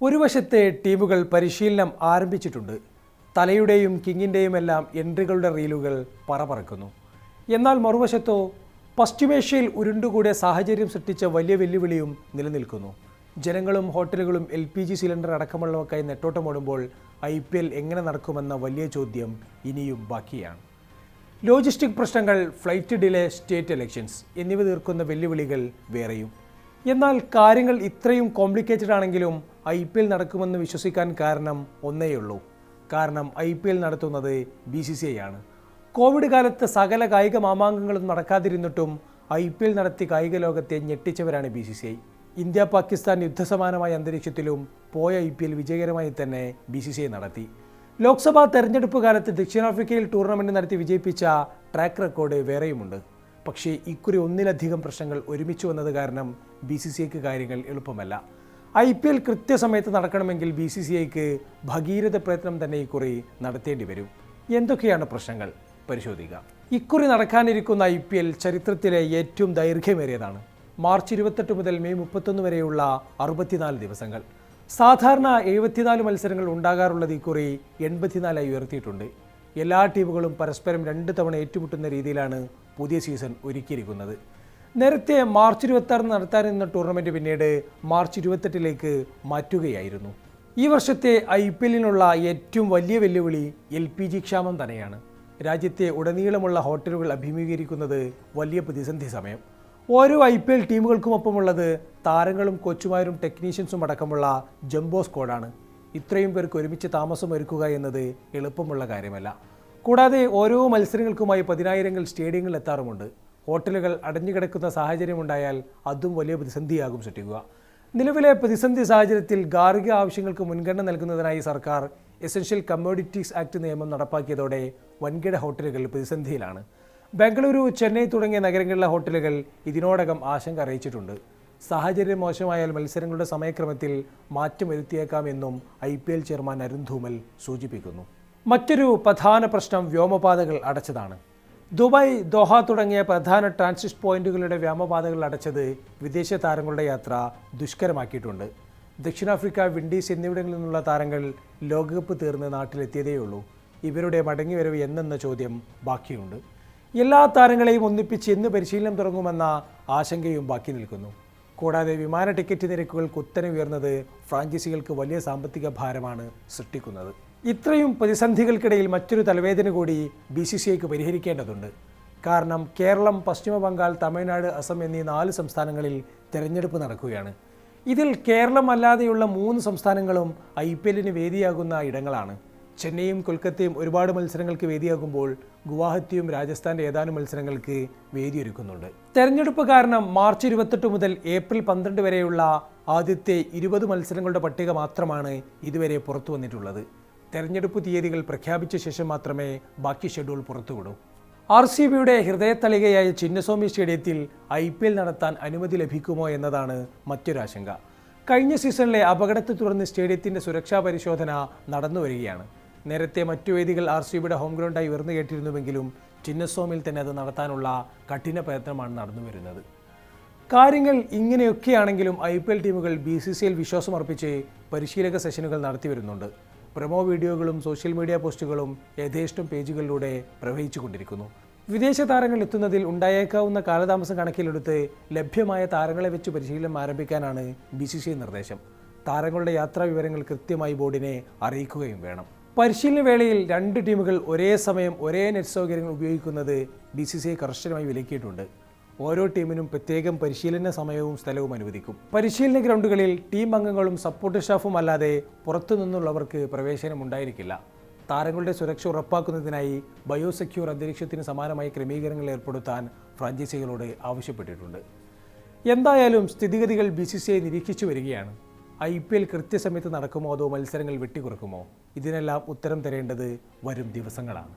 ഒരു വശത്തെ ടീമുകൾ പരിശീലനം ആരംഭിച്ചിട്ടുണ്ട്. തലയുടെയും കിങ്ങിൻ്റെയും എല്ലാം എൻട്രികളുടെ റീലുകൾ പറക്കുന്നു. എന്നാൽ മറുവശത്തോ പശ്ചിമേഷ്യയിൽ ഉരുണ്ടുകൂടിയ സാഹചര്യം സൃഷ്ടിച്ച വലിയ വെല്ലുവിളിയും നിലനിൽക്കുന്നു. ജനങ്ങളും ഹോട്ടലുകളും LPG സിലിണ്ടർ അടക്കമുള്ളവക്കായി നെട്ടോട്ടമോടുമ്പോൾ IPL എങ്ങനെ നടക്കുമെന്ന വലിയ ചോദ്യം ഇനിയും ബാക്കിയാണ്. ലോജിസ്റ്റിക് പ്രശ്നങ്ങൾ, ഫ്ലൈറ്റ് ഡിലേ, സ്റ്റേറ്റ് ഇലക്ഷൻസ് എന്നിവ തീർക്കുന്ന വെല്ലുവിളികൾ വേറെയും. എന്നാൽ കാര്യങ്ങൾ ഇത്രയും കോംപ്ലിക്കേറ്റഡ് ആണെങ്കിലും IPL നടക്കുമെന്ന് വിശ്വസിക്കാൻ കാരണം ഒന്നേയുള്ളൂ. കാരണം IPL നടത്തുന്നത് BCCI ആണ്. കോവിഡ് കാലത്ത് സകല കായിക മാമാങ്കങ്ങളും നടക്കാതിരുന്നിട്ടും IPL നടത്തി കായിക ലോകത്തെ ഞെട്ടിച്ചവരാണ് BCCI. ഇന്ത്യ പാകിസ്ഥാൻ യുദ്ധസമാനമായ അന്തരീക്ഷത്തിലും പോയ IPL വിജയകരമായി തന്നെ BCCI നടത്തി. ലോക്സഭാ തെരഞ്ഞെടുപ്പ് കാലത്ത് ദക്ഷിണാഫ്രിക്കയിൽ ടൂർണമെൻറ്റ് നടത്തി വിജയിപ്പിച്ച ട്രാക്ക് റെക്കോർഡ് വേറെയുമുണ്ട്. പക്ഷേ ഇക്കുറി ഒന്നിലധികം പ്രശ്നങ്ങൾ ഒരുമിച്ച് വന്നത് കാരണം BCCIക്ക് കാര്യങ്ങൾ എളുപ്പമല്ല. IPL കൃത്യസമയത്ത് നടക്കണമെങ്കിൽ BCCIക്ക് ഭഗീരഥ പ്രയത്നം തന്നെ ഇക്കുറി നടത്തേണ്ടി വരും. എന്തൊക്കെയാണ് പ്രശ്നങ്ങൾ പരിശോധിക്കാം. ഇക്കുറി നടക്കാനിരിക്കുന്ന IPL ചരിത്രത്തിലെ ഏറ്റവും ദൈർഘ്യമേറിയതാണ്. മാർച്ച് 28 മുതൽ മെയ് 31 വരെയുള്ള 64 ദിവസങ്ങൾ. സാധാരണ 74 മത്സരങ്ങൾ ഉണ്ടാകാറുള്ളത് ഇക്കുറി 84 ഉയർത്തിയിട്ടുണ്ട്. എല്ലാ ടീമുകളും പരസ്പരം 2 തവണ ഏറ്റുമുട്ടുന്ന രീതിയിലാണ് പുതിയ സീസൺ ഒരുക്കിയിരിക്കുന്നത്. നേരത്തെ മാർച്ച് 26 നടത്താനിരുന്ന ടൂർണമെൻറ്റ് പിന്നീട് മാർച്ച് 28 മാറ്റുകയായിരുന്നു. ഈ വർഷത്തെ IPLനുള്ള ഏറ്റവും വലിയ വെല്ലുവിളി LPG ക്ഷാമം തന്നെയാണ്. രാജ്യത്തെ ഉടനീളമുള്ള ഹോട്ടലുകൾ അഭിമുഖീകരിക്കുന്നത് വലിയ പ്രതിസന്ധി സമയം. ഓരോ IPL ടീമുകൾക്കുമൊപ്പമുള്ളത് താരങ്ങളും കോച്ചുമാരും ടെക്നീഷ്യൻസും അടക്കമുള്ള ജംബോ സ്ക്വാഡാണ്. ഇത്രയും പേർക്ക് ഒരുമിച്ച് താമസം ഒരുക്കുക എന്നത് എളുപ്പമുള്ള കാര്യമല്ല. കൂടാതെ ഓരോ മത്സരങ്ങൾക്കുമായി 10,000 സ്റ്റേഡിയങ്ങളിൽ എത്താറുമുണ്ട്. ഹോട്ടലുകൾ അടഞ്ഞുകിടക്കുന്ന സാഹചര്യമുണ്ടായാൽ അതും വലിയ പ്രതിസന്ധിയാകും സൃഷ്ടിക്കുക. നിലവിലെ പ്രതിസന്ധി സാഹചര്യത്തിൽ ഗാർഹിക ആവശ്യങ്ങൾക്ക് മുൻഗണന നൽകുന്നതിനായി സർക്കാർ എസൻഷ്യൽ കമ്മോഡിറ്റീസ് ആക്ട് നിയമം നടപ്പാക്കിയതോടെ വൻകിട ഹോട്ടലുകൾ പ്രതിസന്ധിയിലാണ്. ബംഗളൂരു, ചെന്നൈ തുടങ്ങിയ നഗരങ്ങളിലെ ഹോട്ടലുകൾ ഇതിനോടകം ആശങ്ക അറിയിച്ചിട്ടുണ്ട്. സാഹചര്യം മോശമായാൽ മത്സരങ്ങളുടെ സമയക്രമത്തിൽ മാറ്റം വരുത്തിയേക്കാമെന്നും IPL ചെയർമാൻ അരുൺ ധൂമൽ സൂചിപ്പിക്കുന്നു. മറ്റൊരു പ്രധാന പ്രശ്നം വ്യോമപാതകൾ അടച്ചതാണ്. ദുബായ്, ദോഹ തുടങ്ങിയ പ്രധാന ട്രാൻസിറ്റ് പോയിന്റുകളുടെ വ്യോമപാതകൾ അടച്ചത് വിദേശ താരങ്ങളുടെ യാത്ര ദുഷ്കരമാക്കിയിട്ടുണ്ട്. ദക്ഷിണാഫ്രിക്ക, വിൻഡീസ് എന്നിവിടങ്ങളിൽ നിന്നുള്ള താരങ്ങൾ ലോകകപ്പ് തീർന്ന് നാട്ടിലെത്തിയതേയുള്ളൂ. ഇവരുടെ മടങ്ങിവരവ് എന്നെന്ന ചോദ്യം ബാക്കിയുണ്ട്. എല്ലാ താരങ്ങളെയും ഒന്നിപ്പിച്ച് എന്ന് പരിശീലനം തുടങ്ങുമെന്ന ആശങ്കയും ബാക്കി നിൽക്കുന്നു. കൂടാതെ വിമാന ടിക്കറ്റ് നിരക്കുകൾ കുത്തനെ ഉയർന്നത് ഫ്രാഞ്ചൈസികൾക്ക് വലിയ സാമ്പത്തിക ഭാരമാണ് സൃഷ്ടിക്കുന്നത്. ഇത്രയും പ്രതിസന്ധികൾക്കിടയിൽ മറ്റൊരു തലവേദന കൂടി BCCIക്ക് പരിഹരിക്കേണ്ടതുണ്ട്. കാരണം കേരളം, പശ്ചിമ ബംഗാൾ, തമിഴ്നാട്, അസം എന്നീ 4 സംസ്ഥാനങ്ങളിൽ തെരഞ്ഞെടുപ്പ് നടക്കുകയാണ്. ഇതിൽ കേരളം അല്ലാതെയുള്ള 3 സംസ്ഥാനങ്ങളും IPLന് വേദിയാകുന്ന ഇടങ്ങളാണ്. ചെന്നൈയും കൊൽക്കത്തയും ഒരുപാട് മത്സരങ്ങൾക്ക് വേദിയാകുമ്പോൾ ഗുവാഹത്തിയും രാജസ്ഥാൻ്റെ ഏതാനും മത്സരങ്ങൾക്ക് വേദിയൊരുക്കുന്നുണ്ട്. തെരഞ്ഞെടുപ്പ് കാരണം മാർച്ച് 28 മുതൽ ഏപ്രിൽ 12 വരെയുള്ള ആദ്യത്തെ 20 മത്സരങ്ങളുടെ പട്ടിക മാത്രമാണ് ഇതുവരെ പുറത്തു വന്നിട്ടുള്ളത്. തെരഞ്ഞെടുപ്പ് തീയതികൾ പ്രഖ്യാപിച്ച ശേഷം മാത്രമേ ബാക്കി ഷെഡ്യൂൾ പുറത്തുവിടൂ. RCBയുടെ ഹൃദയത്തളികയായ ചിന്നസ്വാമി സ്റ്റേഡിയത്തിൽ IPL നടത്താൻ അനുമതി ലഭിക്കുമോ എന്നതാണ് മറ്റൊരാശങ്ക. കഴിഞ്ഞ സീസണിലെ അപകടത്തെ തുടർന്ന് സ്റ്റേഡിയത്തിൻ്റെ സുരക്ഷാ പരിശോധന നടന്നു വരികയാണ്. നേരത്തെ മറ്റു വേദികൾ RCBയുടെ ഹോം ഗ്രൗണ്ടായി ഉയർന്നു കേട്ടിരുന്നുവെങ്കിലും ചിന്നസ്വാമിയിൽ തന്നെ അത് നടത്താനുള്ള കഠിന പ്രയത്നമാണ് നടന്നു വരുന്നത്. കാര്യങ്ങൾ ഇങ്ങനെയൊക്കെയാണെങ്കിലും IPL ടീമുകൾ BCCIയിൽ വിശ്വാസമർപ്പിച്ച് പരിശീലക സെഷനുകൾ നടത്തി വരുന്നുണ്ട്. പ്രൊമോ വീഡിയോകളും സോഷ്യൽ മീഡിയ പോസ്റ്റുകളും യഥേഷ്ടം പേജുകളിലൂടെ പ്രവഹിച്ചുകൊണ്ടിരിക്കുന്നു. വിദേശ താരങ്ങൾ എത്തുന്നതിൽ ഉണ്ടായേക്കാവുന്ന കാലതാമസം കണക്കിലെടുത്ത് ലഭ്യമായ താരങ്ങളെ വെച്ച് പരിശീലനം ആരംഭിക്കാനാണ് BCCI നിർദ്ദേശം. താരങ്ങളുടെ യാത്രാ വിവരങ്ങൾ കൃത്യമായി ബോർഡിനെ അറിയിക്കുകയും വേണം. പരിശീലന വേളയിൽ 2 ടീമുകൾ ഒരേ സമയം ഒരേ നെറ്റ് സൗകര്യങ്ങൾ ഉപയോഗിക്കുന്നത് BCCI കർശനമായി വിലക്കിയിട്ടുണ്ട്. ഓരോ ടീമിനും പ്രത്യേകം പരിശീലന സമയവും സ്ഥലവും അനുവദിക്കും. പരിശീലന ഗ്രൗണ്ടുകളിൽ ടീം അംഗങ്ങളും സപ്പോർട്ട് സ്റ്റാഫും അല്ലാതെ പുറത്തു നിന്നുള്ളവർക്ക് പ്രവേശനം ഉണ്ടായിരിക്കില്ല. താരങ്ങളുടെ സുരക്ഷ ഉറപ്പാക്കുന്നതിനായി ബയോസെക്യൂർ അന്തരീക്ഷത്തിന് സമാനമായ ക്രമീകരണങ്ങൾ ഏർപ്പെടുത്താൻ ഫ്രാഞ്ചൈസികളോട് ആവശ്യപ്പെട്ടിട്ടുണ്ട്. എന്തായാലും സ്ഥിതിഗതികൾ BCCI നിരീക്ഷിച്ചു വരികയാണ്. IPL കൃത്യസമയത്ത് നടക്കുമോ അതോ മത്സരങ്ങൾ വെട്ടിക്കുറക്കുമോ? ഇതിനെല്ലാം ഉത്തരം തരേണ്ടത് വരും ദിവസങ്ങളാണ്.